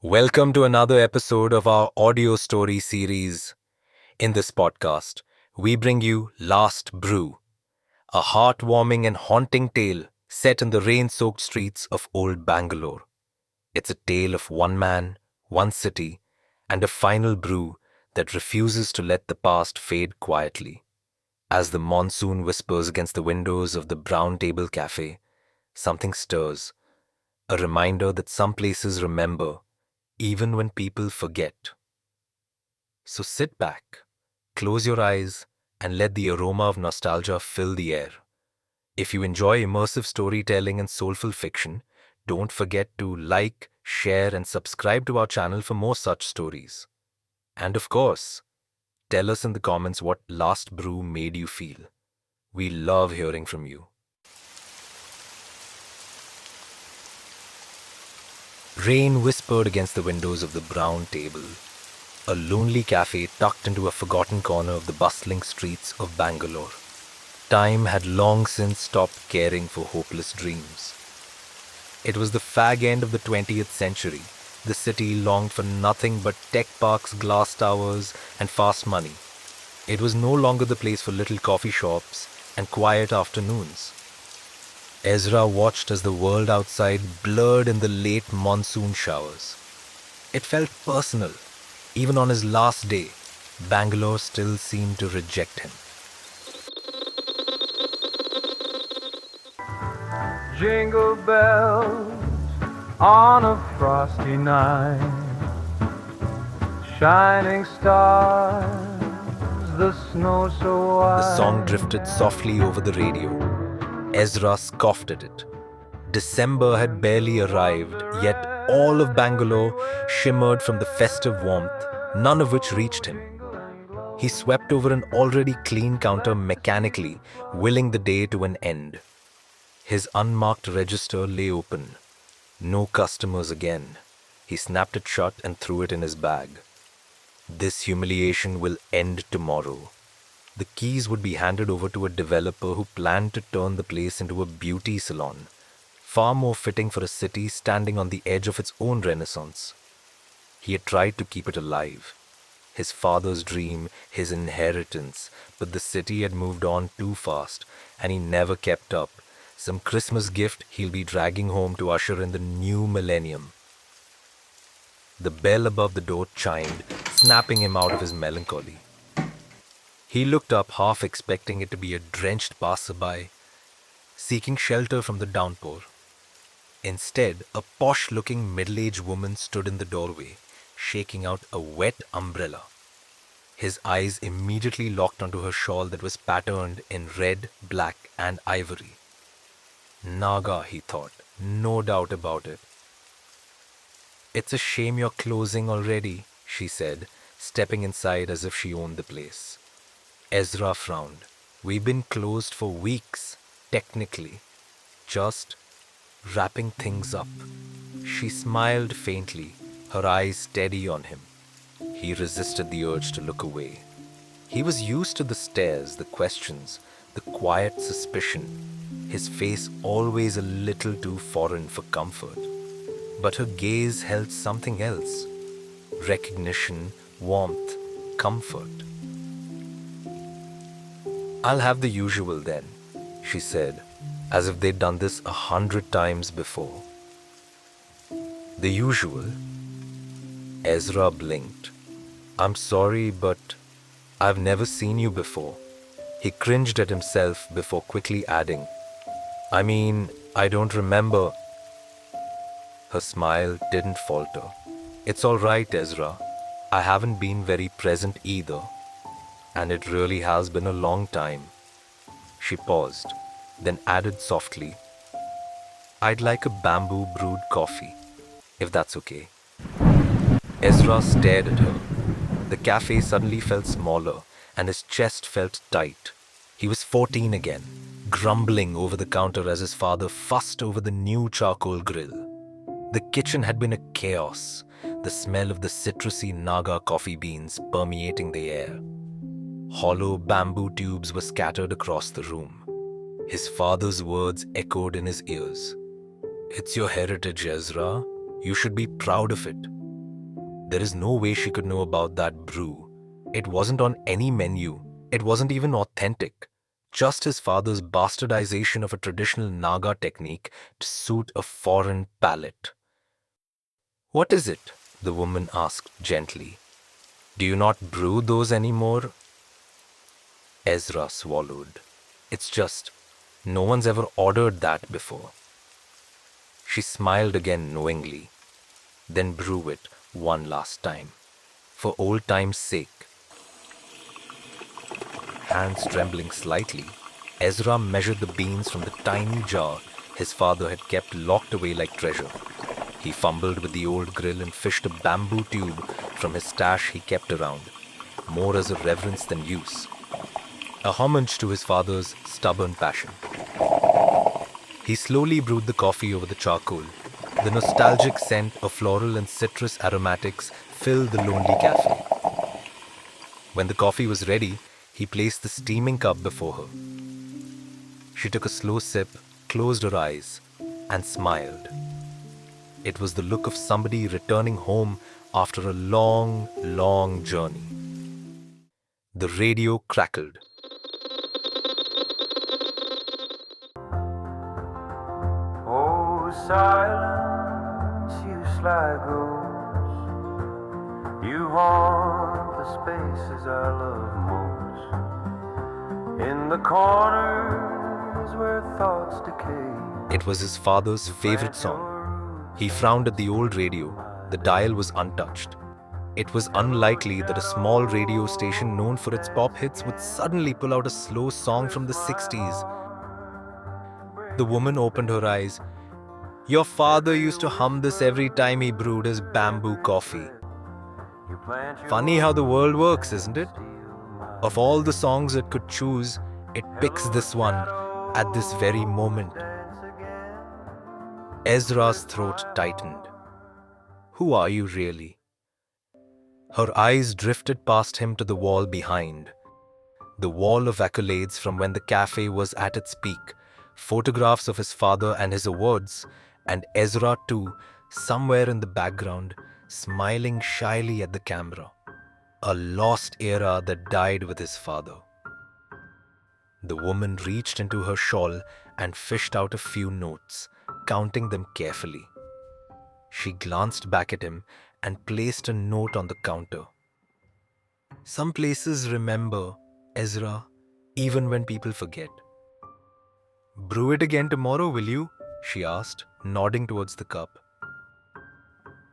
Welcome to another episode of our audio story series. In this podcast, we bring you Last Brew, a heartwarming and haunting tale set in the rain-soaked streets of old Bangalore. It's a tale of one man, one city, and a final brew that refuses to let the past fade quietly. As the monsoon whispers against the windows of the Brown Table Café, something stirs, a reminder that some places remember even when people forget. So sit back, close your eyes, and let the aroma of nostalgia fill the air. If you enjoy immersive storytelling and soulful fiction, don't forget to like, share, and subscribe to our channel for more such stories. And of course, tell us in the comments what Last Brew made you feel. We love hearing from you. Rain whispered against the windows of the Brown Table, a lonely cafe tucked into a forgotten corner of the bustling streets of Bangalore. Time had long since stopped caring for hopeless dreams. It was the fag end of the 20th century. The city longed for nothing but tech parks, glass towers, and fast money. It was no longer the place for little coffee shops and quiet afternoons. Ezra watched as the world outside blurred in the late monsoon showers. It felt personal. Even on his last day, Bangalore still seemed to reject him. Jingle bells on a frosty night, shining stars, the snow so white. The song drifted softly over the radio. Ezra scoffed at it. December had barely arrived, yet all of Bangalore shimmered from the festive warmth, none of which reached him. He swept over an already clean counter mechanically, willing the day to an end. His unmarked register lay open. No customers again. He snapped it shut and threw it in his bag. This humiliation will end tomorrow. The keys would be handed over to a developer who planned to turn the place into a beauty salon, far more fitting for a city standing on the edge of its own renaissance. He had tried to keep it alive. His father's dream, his inheritance, but the city had moved on too fast, and he never kept up. Some Christmas gift he'll be dragging home to usher in the new millennium. The bell above the door chimed, snapping him out of his melancholy. He looked up, half expecting it to be a drenched passerby, seeking shelter from the downpour. Instead, a posh-looking middle-aged woman stood in the doorway, shaking out a wet umbrella. His eyes immediately locked onto her shawl that was patterned in red, black, and ivory. Naga, he thought, no doubt about it. "It's a shame you're closing already," she said, stepping inside as if she owned the place. Ezra frowned. "We've been closed for weeks, technically. Just wrapping things up." She smiled faintly, her eyes steady on him. He resisted the urge to look away. He was used to the stares, the questions, the quiet suspicion, his face always a little too foreign for comfort. But her gaze held something else. Recognition, warmth, comfort. "I'll have the usual then," she said, as if they'd done this 100 times before. "The usual?" Ezra blinked. "I'm sorry, but I've never seen you before." He cringed at himself before quickly adding, "I mean, I don't remember." Her smile didn't falter. "It's all right, Ezra. I haven't been very present either. And it really has been a long time." She paused, then added softly, "I'd like a bamboo brewed coffee, if that's okay." Ezra stared at her. The cafe suddenly felt smaller, and his chest felt tight. He was 14 again, grumbling over the counter as his father fussed over the new charcoal grill. The kitchen had been a chaos, the smell of the citrusy Naga coffee beans permeating the air. Hollow bamboo tubes were scattered across the room. His father's words echoed in his ears. "It's your heritage, Ezra. You should be proud of it." There is no way she could know about that brew. It wasn't on any menu. It wasn't even authentic. Just his father's bastardization of a traditional Naga technique to suit a foreign palate. "What is it?" the woman asked gently. "Do you not brew those anymore?" Ezra swallowed. "It's just, no one's ever ordered that before." She smiled again knowingly. "Then brew it one last time, for old time's sake." Hands trembling slightly, Ezra measured the beans from the tiny jar his father had kept locked away like treasure. He fumbled with the old grill and fished a bamboo tube from his stash he kept around, more as a reverence than use. A homage to his father's stubborn passion. He slowly brewed the coffee over the charcoal. The nostalgic scent of floral and citrus aromatics filled the lonely cafe. When the coffee was ready, he placed the steaming cup before her. She took a slow sip, closed her eyes, and smiled. It was the look of somebody returning home after a long, long journey. The radio crackled. Oh, silence, you sly ghost. You haunt the spaces I love most. In the corners where thoughts decay. It was his father's favorite song. He frowned at the old radio. The dial was untouched. It was unlikely that a small radio station known for its pop hits would suddenly pull out a slow song from the 60s. The woman opened her eyes. "Your father used to hum this every time he brewed his bamboo coffee." Funny how the world works, isn't it? Of all the songs it could choose, it picks this one at this very moment. Ezra's throat tightened. "Who are you really?" Her eyes drifted past him to the wall behind. The wall of accolades from when the cafe was at its peak. Photographs of his father and his awards, and Ezra too, somewhere in the background, smiling shyly at the camera. A lost era that died with his father. The woman reached into her shawl and fished out a few notes, counting them carefully. She glanced back at him and placed a note on the counter. "Some places remember, Ezra, even when people forget." "Brew it again tomorrow, will you?" she asked, nodding towards the cup.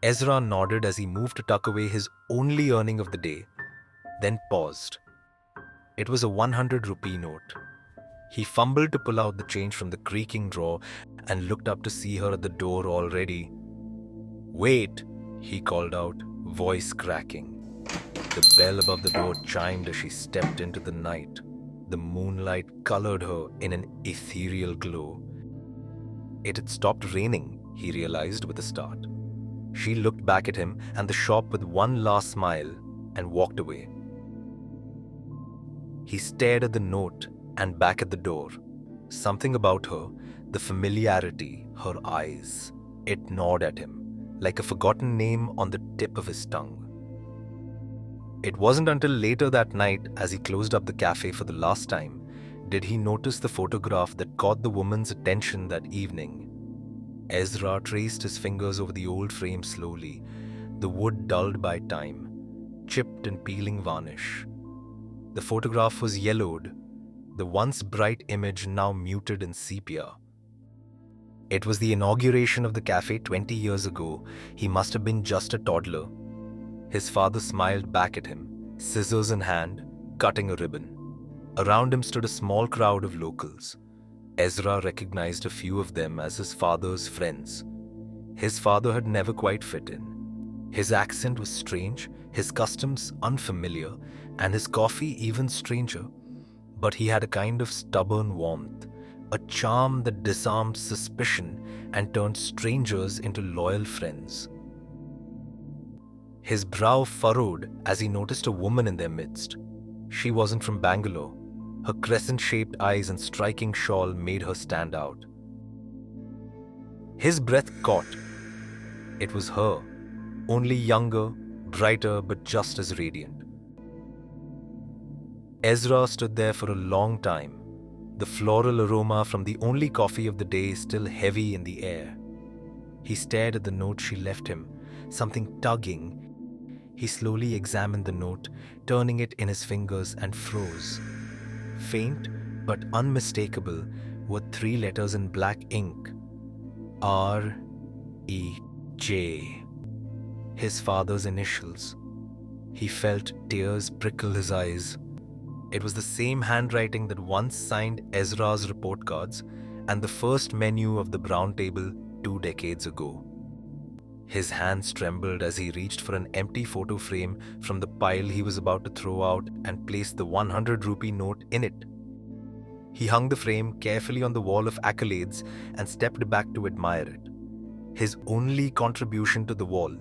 Ezra nodded as he moved to tuck away his only earning of the day, then paused. It was a 100 rupee note. He fumbled to pull out the change from the creaking drawer and looked up to see her at the door already. "Wait," he called out, voice cracking. The bell above the door chimed as she stepped into the night. The moonlight colored her in an ethereal glow. It had stopped raining, he realized with a start. She looked back at him and the shop with one last smile and walked away. He stared at the note and back at the door. Something about her, the familiarity, her eyes, it gnawed at him, like a forgotten name on the tip of his tongue. It wasn't until later that night, as he closed up the cafe for the last time, did he notice the photograph that caught the woman's attention that evening. Ezra traced his fingers over the old frame slowly, the wood dulled by time, chipped and peeling varnish. The photograph was yellowed, the once bright image now muted in sepia. It was the inauguration of the cafe 20 years ago. He must have been just a toddler. His father smiled back at him, scissors in hand, cutting a ribbon. Around him stood a small crowd of locals. Ezra recognized a few of them as his father's friends. His father had never quite fit in. His accent was strange, his customs unfamiliar, and his coffee even stranger. But he had a kind of stubborn warmth, a charm that disarmed suspicion and turned strangers into loyal friends. His brow furrowed as he noticed a woman in their midst. She wasn't from Bangalore. Her crescent-shaped eyes and striking shawl made her stand out. His breath caught. It was her, only younger, brighter but just as radiant. Ezra stood there for a long time, the floral aroma from the only coffee of the day still heavy in the air. He stared at the note she left him, something tugging. He slowly examined the note, turning it in his fingers, and froze. Faint but unmistakable were 3 letters in black ink: R-E-J. His father's initials. He felt tears prickle his eyes. It was the same handwriting that once signed Ezra's report cards and the first menu of the Brown Table 2 decades ago. His hands trembled as he reached for an empty photo frame from the pile he was about to throw out and placed the 100 rupee note in it. He hung the frame carefully on the wall of accolades and stepped back to admire it. His only contribution to the wall.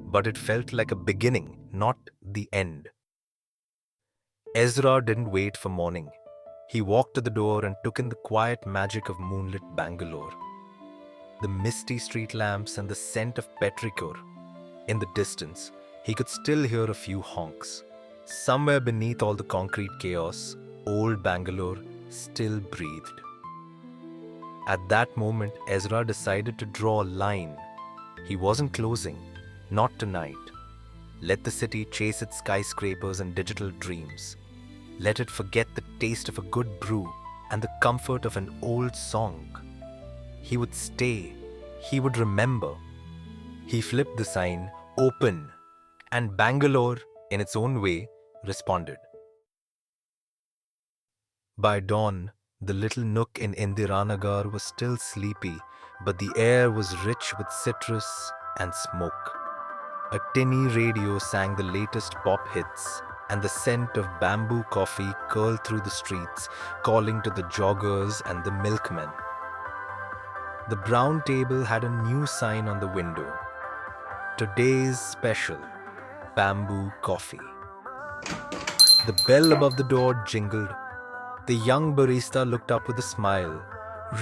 But it felt like a beginning, not the end. Ezra didn't wait for morning. He walked to the door and took in the quiet magic of moonlit Bangalore. The misty street lamps and the scent of petrichor. In the distance, he could still hear a few honks. Somewhere beneath all the concrete chaos, old Bangalore still breathed. At that moment, Ezra decided to draw a line. He wasn't closing, not tonight. Let the city chase its skyscrapers and digital dreams. Let it forget the taste of a good brew and the comfort of an old song. He would stay. He would remember. He flipped the sign open, and Bangalore, in its own way, responded. By dawn, the little nook in Naga was still sleepy, but the air was rich with citrus and smoke. A tinny radio sang the latest pop hits, and the scent of bamboo coffee curled through the streets, calling to the joggers and the milkmen. The Brown Table had a new sign on the window. Today's special, bamboo coffee. The bell above the door jingled. The young barista looked up with a smile,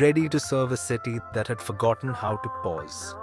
ready to serve a city that had forgotten how to pause.